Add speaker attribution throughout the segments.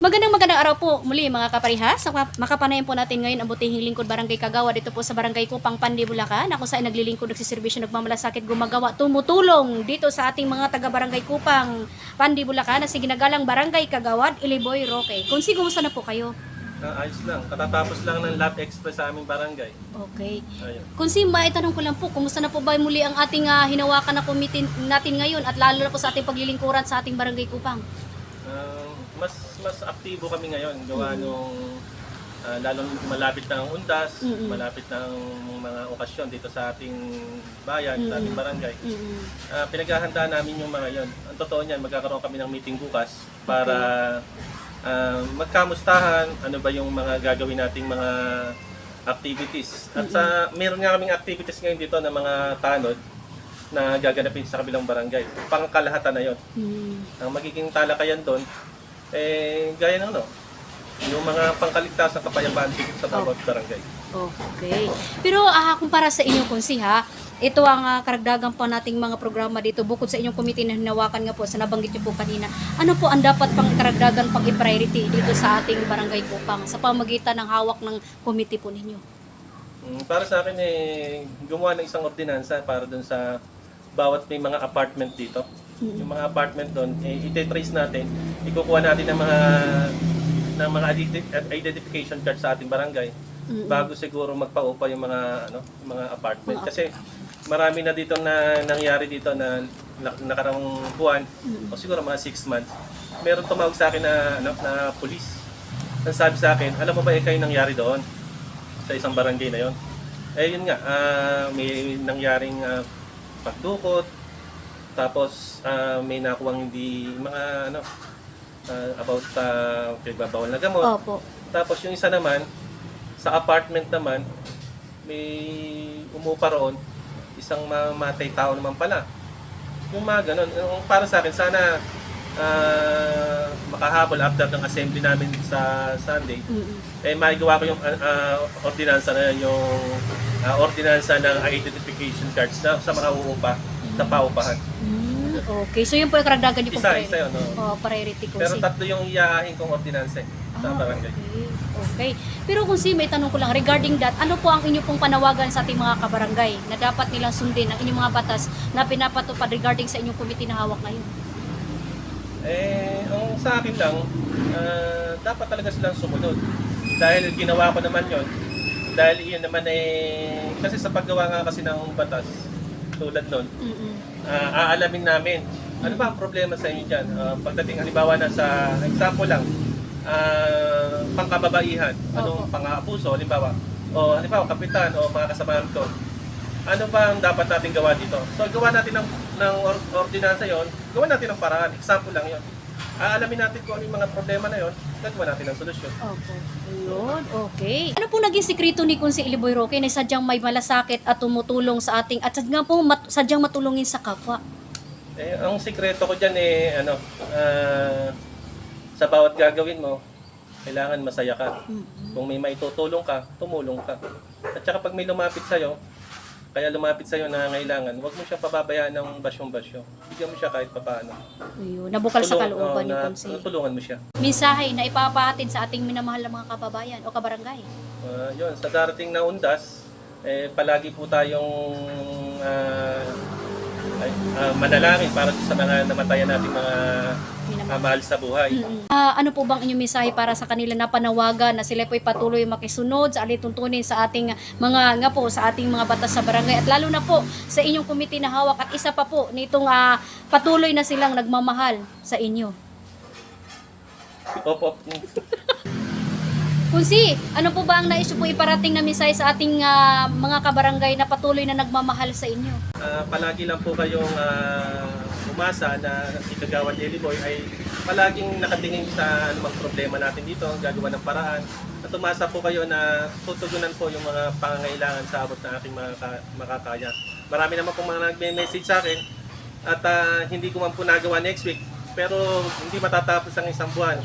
Speaker 1: Magandang araw po muli mga kaparihas. Makapanayan po natin ngayon ang Butihing Lingkod Barangay Kagawad dito po sa Barangay Kupang Pandi, Bulacan. Ako sa naglilingkod, nagsiservisyo, nagmamalasakit, gumagawa, tumutulong dito sa ating mga taga-Barangay Kupang Pandi, Bulacan na si ginagalang Barangay Kagawad, Iliboy Roque. Kung kumusta na po kayo?
Speaker 2: Ayos lang. Katatapos lang ng Lab Express sa aming barangay.
Speaker 1: Okay.
Speaker 2: Ayun.
Speaker 1: Kung maitanong ko lang po, kumusta na po ba muli ang ating hinawakan na committee natin ngayon at lalo na po sa ating paglilingkuran sa ating Barangay Kupang?
Speaker 2: Mas aktibo kami ngayon gawa nung lalong malapit na ang undas, malapit na ang mga okasyon dito sa ating bayan, sa ating barangay. Pinaghahandaan namin yung mga yon. Ang totoo niyan, magkakaroon kami ng meeting bukas para magkamustahan ano ba yung mga gagawin nating mga activities. At meron nga kaming activities ngayon dito ng mga tanod na gaganapin sa kabilang barangay. Pangkalahatan na yon. Ang magiging talakayan doon gaya ng yung mga pangkaligtas ng kapayapaan dito sa bawat barangay.
Speaker 1: Okay. Pero kung para sa inyo, Kunsi, ito ang karagdagan pa nating mga programa dito bukod sa inyong committee na hinawakan nga po sa nabanggit niyo po kanina. Ano po ang dapat pang karagdagan pang i-priority dito sa ating Barangay Kupang sa pamagitan ng hawak ng committee po ninyo?
Speaker 2: Para sa akin gumawa ng isang ordinansa para dun sa bawat may mga apartment dito. Yung mga apartment doon, ite-trace natin, ikukuha natin ng mga identification card sa ating barangay bago siguro magpa-upa yung mga apartment. Kasi marami na dito na nangyari dito na nakarang buwan o siguro mga 6 months. Meron tumawag sa akin na police. Ang sabi sa akin, alam mo ba kayo nangyari doon sa isang barangay na yon? Yun nga, may nangyaring pagdukot. Tapos may nakuwang hindi mga about pagbabawal na gamot.
Speaker 1: Opo.
Speaker 2: Tapos yung isa naman sa apartment naman may umupa roon isang mamatay tao naman pala. Yung mga ganun, yung para sa akin sana makahabol after ng assembly namin sa Sunday. Maigawa ko yung ordinansa na yung ordinansa ng identification cards na sa mga uupa sa paupahan.
Speaker 1: Okay, so yun po yung karagdagan niyo pong
Speaker 2: Isa yun,
Speaker 1: priority ko.
Speaker 2: Pero tatlo yung iaahin kong ordinansa sa barangay.
Speaker 1: Okay. Pero kung may tanong ko lang regarding that, ano po ang inyo pong panawagan sa ating mga kabarangay na dapat nilang sundin ang inyong mga batas na pinapatupad regarding sa inyong committee na hawak ngayon?
Speaker 2: Ang sa akin lang, dapat talaga silang sumunod. Dahil ginawa ko naman yon. Dahil iyon naman kasi sa paggawa nga kasi ng batas, tulad nun, aalamin namin ano ba ang problema sa inyo dyan. Pagdating halimbawa na sa example lang, pangkababaihan, anong pang-aabuso, halimbawa, o halimbawa kapitan o mga kasamahan ko, ano ba ang dapat natin gawa dito? So gawa natin ng ordinansa yon, gawa natin ng paraan, example lang yon. Aalamin natin kung ano yung mga problema na yon, gagawa natin ng solusyon.
Speaker 1: Opo. Yun, okay. Ano po naging sikreto ni Kunsi Iliboy Roque na sadyang may malasakit at tumutulong sa ating at sadyang matulungin sa kapwa?
Speaker 2: Ang sikreto ko dyan sa bawat gagawin mo, kailangan masaya ka. Kung may maitutulong ka, tumulong ka. At saka pag may lumapit sa'yo, kaya lumapit sa'yo na nangangailangan, huwag mo siya pababayaan ng basyong-basyo. Bigyan mo siya kahit papaano.
Speaker 1: Ayun, nabukal sa kalooban ni Kunsi.
Speaker 2: Tulungan mo siya.
Speaker 1: Mensahe na ipapahatid sa ating minamahal na mga kababayan o kabarangay.
Speaker 2: Yun, sa darating na undas, palagi po tayong manalangin para sa mga namatayan nating mga mahal sa buhay.
Speaker 1: Ano po bang inyong mensahe para sa kanila na panawagan na sila po'y patuloy makisunod sa alituntunin sa ating sa ating mga batas sa barangay at lalo na po sa inyong committee na hawak at isa pa po nitong patuloy na silang nagmamahal sa inyo?
Speaker 2: Opo.
Speaker 1: Kunsi, ano po ba ang nais po iparating na mensahe sa ating mga kabarangay na patuloy na nagmamahal sa inyo?
Speaker 2: Palagi lang po kayong umasa na si Kagawad Iliboy ay palaging nakatingin sa anumang problema natin dito, gagawa ng paraan. At umasa po kayo na tutugunan po yung mga pangangailangan sa abot na ating makakaya. Marami naman po mga nagme-message sa akin at hindi ko man po nagawa next week. Pero hindi matatapos ang isang buwan,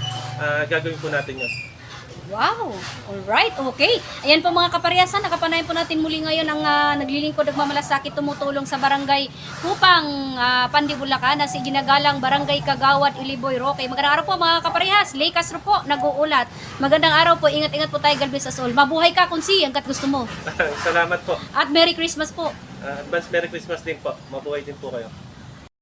Speaker 2: gagawin po natin yun.
Speaker 1: Wow! Alright, okay. Ayan po mga kaparyasan, nakapanayan po natin muli ngayon ang naglilingkod nagmamalasakit tumutulong sa barangay Kupang Pandi, Bulacan na si ginagalang Barangay Kagawad, Iliboy, Roque. Magandang araw po mga kaparehas. Lay Castro po, nag-uulat. Magandang araw po, ingat-ingat po tayo, God bless us all. Mabuhay ka kung si hanggat gusto mo.
Speaker 2: Salamat po.
Speaker 1: At Merry Christmas po.
Speaker 2: Advance Merry Christmas din po. Mabuhay din po kayo.